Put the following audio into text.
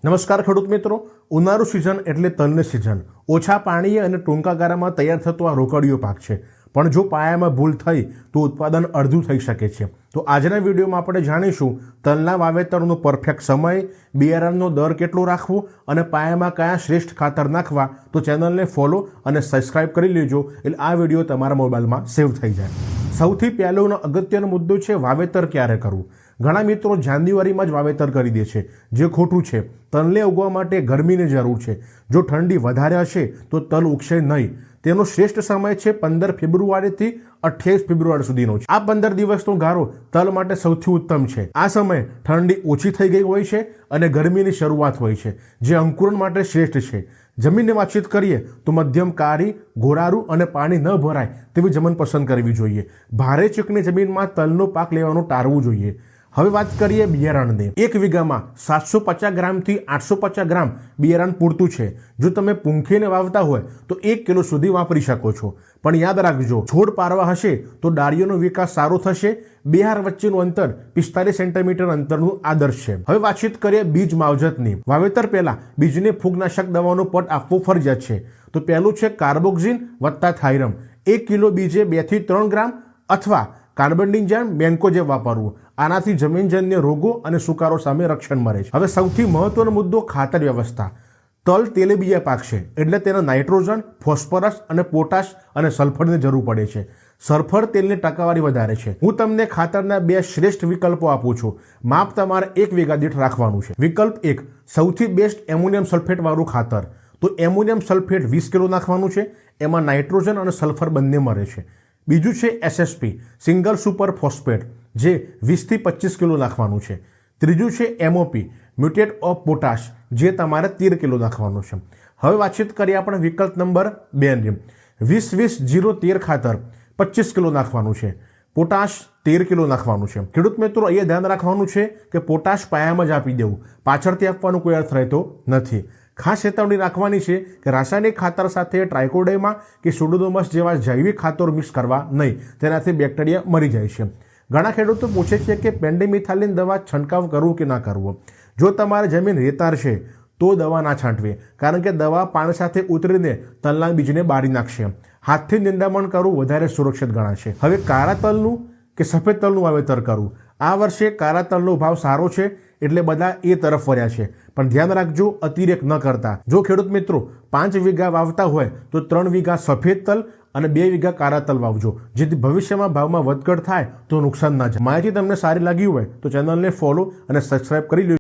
નમસ્કાર ખેડૂત મિત્રો, ઉનાળુ સિઝન એટલે તલની સિઝન। ઓછા પાણીએ અને ટૂંકા ગાળામાં તૈયાર થતો આ રોકડિયો પાક છે, પણ જો પાયામાં ભૂલ થઈ તો ઉત્પાદન અડધું થઈ શકે છે। તો આજના વિડીયોમાં આપણે જાણીશું તલના વાવેતરનો પરફેક્ટ સમય, બિયારણનો દર કેટલો રાખવો અને પાયામાં કયા શ્રેષ્ઠ ખાતર નાખવા। તો ચેનલને ફોલો અને સબસ્ક્રાઇબ કરી લેજો એટલે આ વિડીયો તમારા મોબાઈલમાં સેવ થઈ જાય। સૌથી પહેલોનો અગત્યનો મુદ્દો છે વાવેતર ક્યારે કરવું। ઘણા મિત્રો જાન્યુઆરીમાં જ વાવેતર કરી દે છે, જે ખોટું છે। તલને ઉગવા માટે ગરમીની જરૂર છે। જો ઠંડી વધારે હશે તો તલ ઉગશે નહીં। તેનો શ્રેષ્ઠ સમય છે 15 ફેબ્રુઆરીથી 28 ફેબ્રુઆરી સુધીનો છે। આ 15 દિવસનો ગાળો તલ માટે સૌથી ઉત્તમ છે। આ સમયે ઠંડી ઓછી થઈ ગઈ હોય છે અને ગરમીની શરૂઆત હોય છે, જે અંકુરણ માટે શ્રેષ્ઠ છે। જમીનની વાતચીત કરીએ તો મધ્યમ કાળી, ગોરારું અને પાણી ન ભરાય તેવી જમીન પસંદ કરવી જોઈએ। ભારે ચીકણી જમીનમાં તલનો પાક લેવાનું ટાળવું જોઈએ। હવે વાત કરીએ બિયારણની। 1 વીઘામાં 750 ગ્રામથી 850 ગ્રામ બિયારણ પૂરતું છે। જો તમે પૂંખીને વાવતા હોય તો 1 કિલો સુધી વાપરી શકો છો, પણ યાદ રાખજો, છોડ પારવા હશે તો ડાળીઓનો વિકાસ સારો થશે। બે હાર વચ્ચેનું અંતર 45 સેન્ટીમીટર અંતરનું આદર્શ છે। હવે વાતચીત કરીએ બીજ માવજતની। વાવેતર પહેલા બીજને ફૂગનાશક દવાનો પટ આપવો ફરજિયાત છે। તો પહેલું છે કાર્બોક્સિન વત્તા થાઇરમ। 1 કિલો બીજે 2 થી 3 ગ્રામ અથવા કાર્બન્ડિઝમ મેન્કોજેબ વાપરવું। આનાથી જમીનજન્ય રોગો અને સુકારો સામે રક્ષણ મળે છે। હવે સૌથી મહત્વનો મુદ્દો ખાતર વ્યવસ્થા। તલ તેલીબિયા પાક છે, એટલે તેને નાઇટ્રોજન, ફોસ્ફરસ અને પોટાશ અને સલ્ફરની જરૂર પડે છે। સલ્ફર તેલની ટકાવારી વધારે છે। હું તમને ખાતરના 2 શ્રેષ્ઠ વિકલ્પો આપું છું। માપ તમારે 1 વીઘા દીઠ રાખવાનું છે। વિકલ્પ 1, સૌથી બેસ્ટ એમોનિયમ સલ્ફેટ વાળું ખાતર। તો એમોનિયમ સલ્ફેટ 20 કિલો નાખવાનું છે। એમાં નાઇટ્રોજન અને સલ્ફર બંને મળે છે। બીજું છે એસએસપી સિંગલ સુપર ફોસ્ફેટ, જે 20 થી 25 કિલો નાખવાનું છે। ત્રીજું છે એમઓપી મ્યુટેટ ઓફ પોટાશ, જે તમારે 13 કિલો નાખવાનું છે। હવે વાતચીત કરીએ આપણે વિકલ્પ નંબર 2ની। 20-20-0-13 ખાતર 25 કિલો નાખવાનું છે। પોટાશ 13 કિલો નાખવાનું છે। ખેડૂત મિત્રો, એ ધ્યાન રાખવાનું છે કે પોટાશ પાયામાં જ આપી દેવું, પાછળથી આપવાનો કોઈ અર્થ રહેતો નથી। ખાસ ચેતવણી રાખવાની છે કે રાસાયણિક ખાતર સાથે ટ્રાઇકોડર્મા કે સુડોમોનાસ જેવા જૈવિક ખાતરો મિક્સ કરવા નહીં, તેનાથી બેક્ટેરિયા મરી જાય છે। ઘણા ખેડૂતો પૂછે છે કે પેન્ડિમિથાલિન દવા છંટકાવ કરવું કે ના કરવો। જો તમારી જમીન રેતાળ છે તો દવા ના છાંટવી, કારણ કે દવા પાણી સાથે ઉતરીને તલના બીજને બાળી નાખશે। હાથથી નિંદામણ કરવું વધારે સુરક્ષિત ગણાશે। હવે કાળા તલનું કે સફેદ તલનું વાવેતર કરવું। આ વર્ષે કાળા તલનો ભાવ સારો છે એટલે બધા એ તરફ વળ્યા છે, પણ ધ્યાન રાખજો, અતિરેક ન કરતા। જો ખેડૂત મિત્રો 5 વીઘા વાવતા હોય તો 3 વીઘા સફેદ તલ અને 2 વીઘા કાળા તલ વાવજો, જેથી ભવિષ્યમાં ભાવમાં વધઘટ થાય તો નુકસાન ના જાય। માહિતી તમને સારી લાગી હોય તો ચેનલને ફોલો અને સબસ્ક્રાઇબ કરી લો।